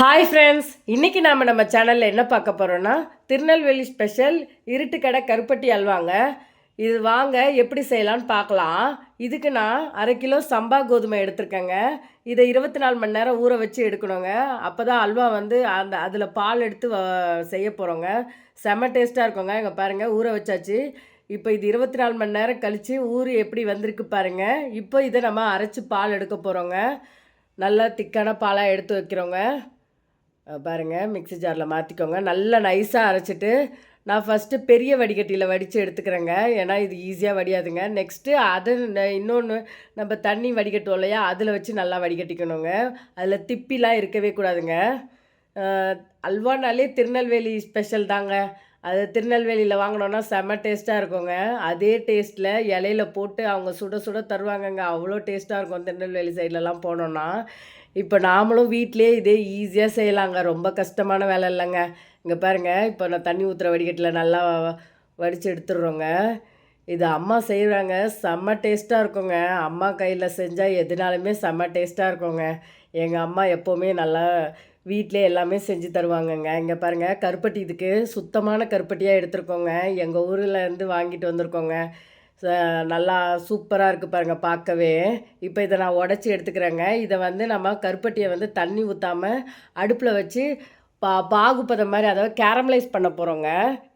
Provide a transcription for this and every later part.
Hi friends, இன்றைக்கி நாம் நம்ம சேனலில் என்ன பார்க்க போகிறோன்னா திருநெல்வேலி ஸ்பெஷல் இருட்டுக்கடை கருப்பட்டி அல்வாங்க. இது வாங்க எப்படி செய்யலான்னு பார்க்கலாம். இதுக்கு நான் 1/2 கிலோ சம்பா கோதுமை எடுத்துருக்கேங்க. இதை 24 மணி நேரம் ஊற வச்சு எடுக்கணுங்க. அப்போ தான் அல்வா வந்து அதில் பால் எடுத்து செய்ய போகிறோங்க. செம்ம டேஸ்ட்டாக இருக்குங்க. இங்கே பாருங்கள், ஊற வச்சாச்சு. இப்போ இது 24 மணி நேரம் கழித்து ஊறி எப்படி வந்திருக்கு பாருங்கள். இப்போ இதை நம்ம அரைச்சி பால் எடுக்க போகிறோங்க. நல்லா திக்கான பாலாக எடுத்து வைக்கிறோங்க. பாருங்கள், மிக்ஸி ஜாரில் மாற்றிக்கோங்க. நல்லா நைஸாக அரைச்சிட்டு நான் ஃபஸ்ட்டு பெரிய வடிகட்டியில் வடித்து எடுத்துக்கிறேங்க. ஏன்னா இது ஈஸியாக வடியாதுங்க. நெக்ஸ்ட்டு அது இன்னொன்று நம்ம தண்ணி வடிகட்டுவோம் இல்லையா, அதில் வச்சு நல்லா வடிகட்டிக்கணுங்க. அதில் திப்பிலாம் இருக்கவே கூடாதுங்க. அல்வானாலே திருநெல்வேலி ஸ்பெஷல் தாங்க. அது திருநெல்வேலியில் வாங்கினோன்னா செம்ம டேஸ்ட்டாக இருக்குங்க. அதே டேஸ்ட்டில் இலையில போட்டு அவங்க சுட சுட தருவாங்கங்க. அவ்வளோ டேஸ்ட்டாக இருக்கும் திருநெல்வேலி சைட்லலாம் போனோன்னா. இப்போ நாமளும் வீட்டிலே இதே ஈஸியாக செய்யலாங்க. ரொம்ப கஷ்டமான வேலை இல்லைங்க. இங்கே பாருங்கள், இப்போ நான் தண்ணி ஊற்றுற வடிகட்டில் நல்லா வடித்து எடுத்துடுறோங்க. இது அம்மா செய்கிறாங்க, செம்ம டேஸ்ட்டாக இருக்குங்க. அம்மா கையில் செஞ்சால் எதுனாலுமே செம்ம டேஸ்ட்டாக இருக்குங்க. எங்கள் அம்மா எப்போவுமே நல்லா வீட்டிலே எல்லாமே செஞ்சு தருவாங்கங்க. இங்கே பாருங்கள், கருப்பட்டி இதுக்கு சுத்தமான கருப்பட்டியாக எடுத்துருக்கோங்க. எங்கள் ஊரில் வாங்கிட்டு வந்திருக்கோங்க. நல்லா சூப்பராக இருக்குது பாருங்கள் பார்க்கவே. இப்போ இதை நான் உடச்சி எடுத்துக்கிறேங்க. இதை நம்ம கருப்பட்டியை தண்ணி ஊற்றாமல் அடுப்பில் வச்சு பாகுப்பதம் மாதிரி, அதாவது கேரமலைஸ் பண்ண போகிறோங்க.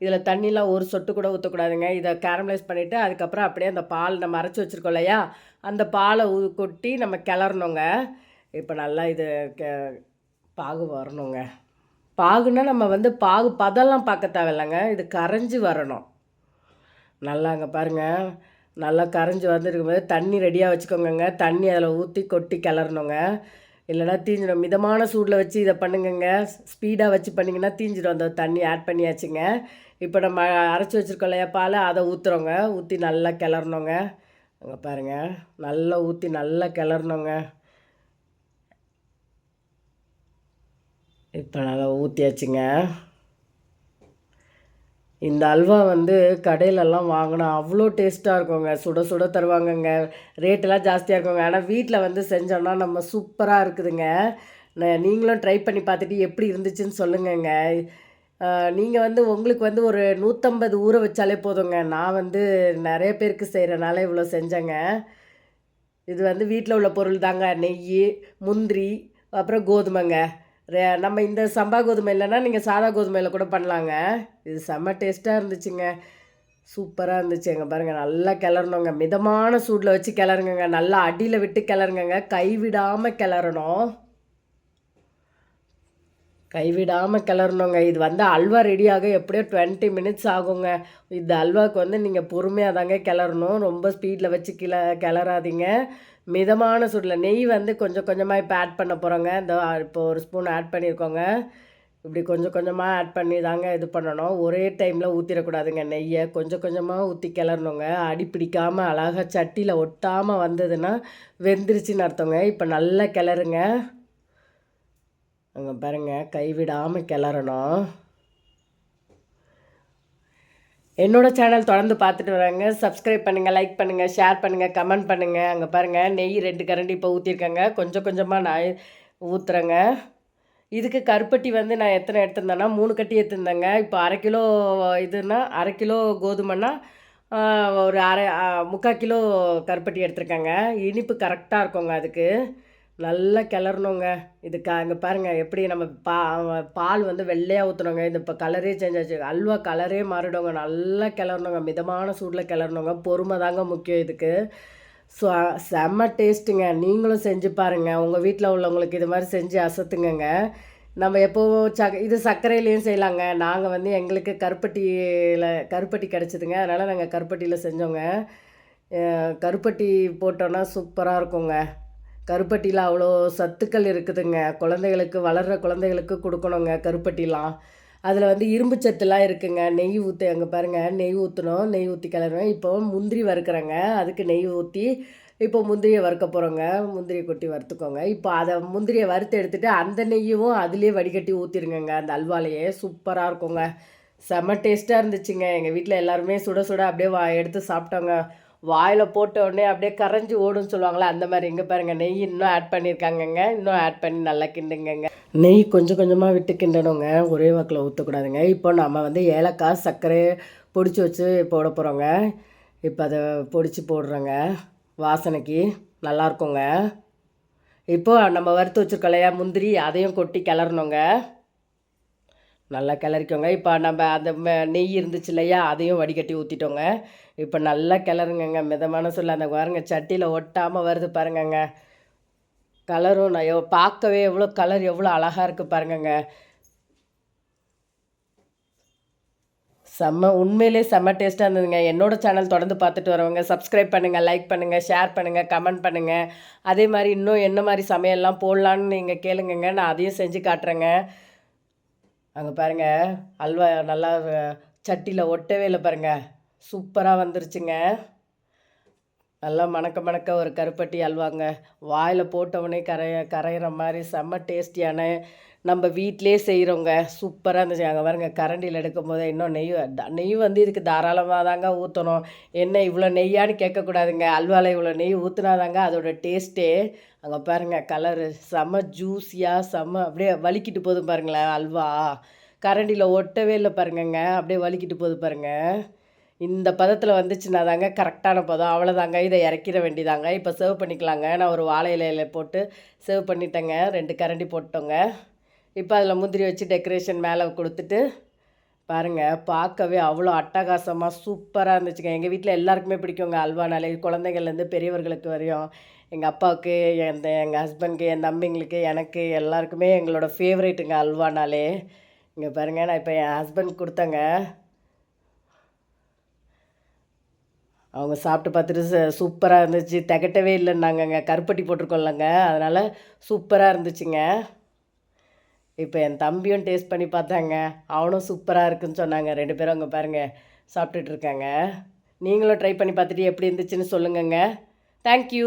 இதில் தண்ணிலாம் ஒரு சொட்டு கூட ஊற்றக்கூடாதுங்க. இதை கேரமலைஸ் பண்ணிவிட்டு அதுக்கப்புறம் அப்படியே அந்த பால் நம்ம அரைச்சி வச்சுருக்கோம் இல்லையா, அந்த பாலை கொட்டி நம்ம கிளறணுங்க. இப்போ நல்லா இது பாகு வரணுங்க. பாகுன்னா நம்ம பாகு பதம்லாம் பார்க்க தேவையில்லைங்க. இது கரைஞ்சி வரணும். நல்லா அங்கே பாருங்கள், நல்லா கரைஞ்சி வந்துருக்கும்போது தண்ணி ரெடியாக வச்சுக்கோங்க. தண்ணி அதில் ஊற்றி கொட்டி கிளறணுங்க. இல்லைனா தீஞ்சிடும். மிதமான சூடில் வச்சு இதை பண்ணுங்கங்க. ஸ்பீடாக வச்சு பண்ணிங்கன்னா தீஞ்சிடும். அந்த தண்ணி ஆட் பண்ணியாச்சுங்க. இப்போ நம்ம அரைச்சி வச்சுருக்கோம் இல்லையா பால், அதை ஊற்றுறோங்க. ஊற்றி நல்லா கிளறணுங்க. அங்கே பாருங்கள், நல்லா ஊற்றி நல்லா கிளறணுங்க. இப்போ நல்லா ஊற்றியாச்சுங்க. இந்த அல்வா கடையிலலாம் வாங்கினா அவ்வளோ டேஸ்ட்டாக இருக்குங்க. சுட சுட தருவாங்கங்க. ரேட்டெல்லாம் ஜாஸ்தியாக இருக்குங்க. ஆனால் வீட்டில் செஞ்சோன்னா நம்ம சூப்பராக இருக்குதுங்க. நீங்களும் ட்ரை பண்ணி பார்த்துட்டு எப்படி இருந்துச்சுன்னு சொல்லுங்கங்க. நீங்கள் உங்களுக்கு ஒரு 150 ஊற வச்சாலே போதுங்க. நான் நிறைய பேருக்கு செய்கிறனால இவ்வளோ செஞ்சேங்க. இது வீட்டில் உள்ள பொருள் தாங்க. நெய், முந்திரி, அப்புறம் கோதுமைங்க. நம்ம இந்த சம்பா கோதுமை இல்லைன்னா நீங்கள் சாதா கோதுமையில் கூட பண்ணலாங்க. இது செம்ம டேஸ்ட்டாக இருந்துச்சுங்க. சூப்பராக இருந்துச்சு. எங்கே பாருங்கள், நல்லா கிளறணுங்க. மிதமான சூடில் வச்சு கிளறுங்க. நல்லா அடியில் விட்டு கிளறுங்க. கைவிடாமல் கிளறணும். கைவிடாமல் கிளறணுங்க. இது அல்வா ரெடியாக எப்படியோ 20 மினிட்ஸ் ஆகுங்க. இந்த அல்வாவுக்கு நீங்கள் பொறுமையாக தாங்க கிளறணும். ரொம்ப ஸ்பீடில் வச்சு கிளறாதீங்க. மிதமான சூடில் நெய் கொஞ்சம் கொஞ்சமாக இப்போ ஆட் பண்ண போகிறோங்க. இந்த இப்போ ஒரு ஸ்பூன் ஆட் பண்ணியிருக்கோங்க. இப்படி கொஞ்சம் கொஞ்சமாக ஆட் பண்ணி தாங்க இது பண்ணணும். ஒரே டைமில் ஊற்றிடக்கூடாதுங்க. நெய்யை கொஞ்சம் கொஞ்சமாக ஊற்றி கிளறணுங்க. அடி பிடிக்காமல் அழகாக சட்டியில் ஒட்டாமல் வந்ததுன்னா வெந்துருச்சுன்னு அர்த்தங்க. இப்போ நல்லா கிளறுங்க. அங்கே பாருங்கள், கைவிடாமல் கிளறணும். என்னோடய சேனல் தொடர்ந்து பார்த்துட்டு வராங்க. சப்ஸ்கிரைப் பண்ணுங்கள், லைக் பண்ணுங்கள், ஷேர் பண்ணுங்கள், கமெண்ட் பண்ணுங்கள். அங்கே பாருங்கள், நெய் 2 கரண்டி இப்போ ஊற்றிருக்கேங்க. கொஞ்சம் கொஞ்சமாக நான் ஊற்றுறேங்க. இதுக்கு கருப்பட்டி நான் எத்தனை எடுத்திருந்தேன்னா 3 கட்டி எடுத்திருந்தேங்க. இப்போ 1/2 கிலோ இதுன்னா 1/2 கிலோ கோதுமைன்னா ஒரு 3/4 கிலோ கருப்பட்டி எடுத்துருக்கேங்க. இனிப்பு கரெக்டாக இருக்குங்க. அதுக்கு நல்லா கிளறணுங்க. அங்கே பாருங்கள், எப்படி நம்ம பால் வெள்ளையாக ஊற்றணுங்க. இது இப்போ கலரே சேஞ்ச் ஆச்சு. அல்வா கலரே மாறிடுங்க. நல்லா கிளறணுங்க. மிதமான சூடில் கிளறணுங்க. பொறுமை தாங்க முக்கியம் இதுக்கு. செம்ம டேஸ்ட்டுங்க. நீங்களும் செஞ்சு பாருங்கள். உங்கள் வீட்டில் உள்ளவங்களுக்கு இது மாதிரி செஞ்சு அசத்துங்க. நம்ம எப்போவும் இது சர்க்கரையிலையும் செய்யலாங்க. நாங்கள் எங்களுக்கு கருப்பட்டி கிடச்சிதுங்க. அதனால் நாங்கள் கருப்பட்டியில் செஞ்சோங்க. கருப்பட்டி போட்டோன்னா சூப்பராக இருக்குங்க. கருப்பட்டியில் அவ்வளோ சத்துக்கள் இருக்குதுங்க. குழந்தைகளுக்கு, வளர்கிற குழந்தைகளுக்கு கொடுக்கணுங்க கருப்பட்டிலாம். அதில் இரும்பு சத்துலாம் இருக்குங்க. நெய் ஊற்றி அங்கே பாருங்கள், நெய் ஊற்றணும். நெய் ஊற்றி கிளறுவேன். இப்போ முந்திரி வறுக்கிறேங்க. அதுக்கு நெய் ஊற்றி இப்போ முந்திரியை வறுக்க போகிறோங்க. முந்திரியை கொட்டி வறுத்துக்கோங்க. இப்போ அதை முந்திரியை வறுத்து எடுத்துகிட்டு அந்த நெய்யும் அதுலேயே வடிகட்டி ஊற்றிருங்க. அந்த அல்வாலையே சூப்பராக இருக்குங்க. செம்ம டேஸ்ட்டாக இருந்துச்சுங்க. எங்கள் வீட்டில் எல்லாருமே சுட சுட அப்படியே எடுத்து சாப்பிட்டோங்க. வாயில் போட்ட உடனே அப்படியே கரைஞ்சி ஓடுன்னு சொல்லுவாங்களே, அந்த மாதிரி. இங்கே பாருங்கள், நெய் இன்னும் ஆட் பண்ணியிருக்காங்கங்க. இன்னும் ஆட் பண்ணி நல்லா கிண்டுங்கங்க. நெய் கொஞ்சம் கொஞ்சமாக விட்டு கிண்டணுங்க. ஒரே வாக்கில் ஊற்றக்கூடாதுங்க. இப்போ நம்ம வந்து ஏலக்காய், சர்க்கரை பொடிச்சு வச்சு போட போகிறோங்க. இப்போ அதை பொடிச்சு போடுறோங்க. வாசனைக்கு நல்லாயிருக்குங்க. இப்போ நம்ம வறுத்து வச்சுருக்கோம் இல்லையா முந்திரி, அதையும் கொட்டி கிளறணுங்க. நல்லா கிளறிக்கோங்க. இப்போ நம்ம அந்த நெய் இருந்துச்சு இல்லையா, அதையும் வடிகட்டி ஊற்றிட்டோங்க. இப்போ நல்லா கிளறுங்கங்க. மிதமான சூடுல அந்த பாருங்க சட்டியில் ஒட்டாமல் வருது பாருங்கங்க. கலரும் நான் பார்க்கவே எவ்வளோ கலர் எவ்வளோ அழகாக இருக்குது பாருங்கங்க. உண்மையிலே செம்ம டேஸ்ட்டாக இருந்ததுங்க. என்னோட சேனல் தொடர்ந்து பார்த்துட்டு வரவங்க சப்ஸ்கிரைப் பண்ணுங்கள், லைக் பண்ணுங்கள், ஷேர் பண்ணுங்கள், கமெண்ட் பண்ணுங்கள். அதே மாதிரி இன்னும் என்ன மாதிரி சமையல்லாம் போடலான்னு நீங்கள் கேளுங்கங்க. நான் அதையும் செஞ்சு காட்டுறேங்க. அங்கே பாருங்கள் அல்வா நல்லா சட்டியில் ஒட்டவே இல்லை பாருங்கள். சூப்பராக வந்துருச்சுங்க. நல்லா மணக்க மணக்க ஒரு கருப்பட்டி அல்வாங்க. வாயில் போட்டவுடனே கரையிற மாதிரி செம்ம டேஸ்டியான நம்ம வீட்டிலே செய்கிறோங்க. சூப்பராக இருந்துச்சு. அங்கே பாருங்க கரண்டியில் எடுக்கும்போது இன்னும் நெய் வந்து இதுக்கு தாராளமாக தாங்க ஊற்றணும். என்ன இவ்வளோ நெய்யான்னு கேட்கக்கூடாதுங்க. அல்வாவில் இவ்வளோ நெய் ஊற்றினா தாங்க அதோட டேஸ்ட்டே. அங்கே பாருங்கள் கலரு செம்ம ஜூஸியாக அப்படியே வலிக்கிட்டு போகுது பாருங்களேன் அல்வா. கரண்டியில் ஒட்டவே இல்லை பாருங்கங்க. அப்படியே வலிக்கிட்டு போகுது பாருங்கள். இந்த பதத்தில் வந்துச்சுன்னா தாங்க கரெக்டான பதம். அவ்வளோதாங்க. இதை இறக்கிற வேண்டிதாங்க. இப்போ சர்வ் பண்ணிக்கலாங்க. நான் ஒரு வாழை இலையில போட்டு சர்வ் பண்ணிட்டேங்க. 2 கரண்டி போட்டோங்க. இப்போ அதில் முந்திரி வச்சு டெக்கரேஷன் மேலே கொடுத்துட்டு பாருங்கள் பார்க்கவே அவ்வளோ அட்டகாசமாக சூப்பராக இருந்துச்சுங்க. எங்கள் வீட்டில் எல்லாருக்குமே பிடிக்குங்க அல்வானாலே. குழந்தைங்கள்லேருந்து பெரியவர்களுக்கு வரையும். எங்கள் அப்பாவுக்கு, எங்கள் ஹஸ்பண்ட்க்கு, என் தம்பிங்களுக்கு, எனக்கு எல்லாருக்குமே எங்களோட ஃபேவரேட்டுங்க அல்வானாலே. இங்கே பாருங்கள் நான் இப்போ என் ஹஸ்பண்ட் கொடுத்தேங்க. அவங்க சாப்பிட்டு பார்த்துட்டு சூப்பராக இருந்துச்சு, திகட்டவே இல்லைன்னாங்கங்க. கருப்பட்டி போட்டிருக்கோம்லங்க, அதனால் சூப்பராக இருந்துச்சுங்க. இப்போ என் தம்பியும் டேஸ்ட் பண்ணி பார்த்தாங்க. அவனும் சூப்பராக இருக்குன்னு சொன்னாங்க. 2 பேரும் அங்கே பாருங்கள் சாப்பிட்டுட்டு இருக்காங்க. நீங்களும் ட்ரை பண்ணி பார்த்துட்டு எப்படி இருந்துச்சுன்னு சொல்லுங்கங்க. தேங்க்யூ.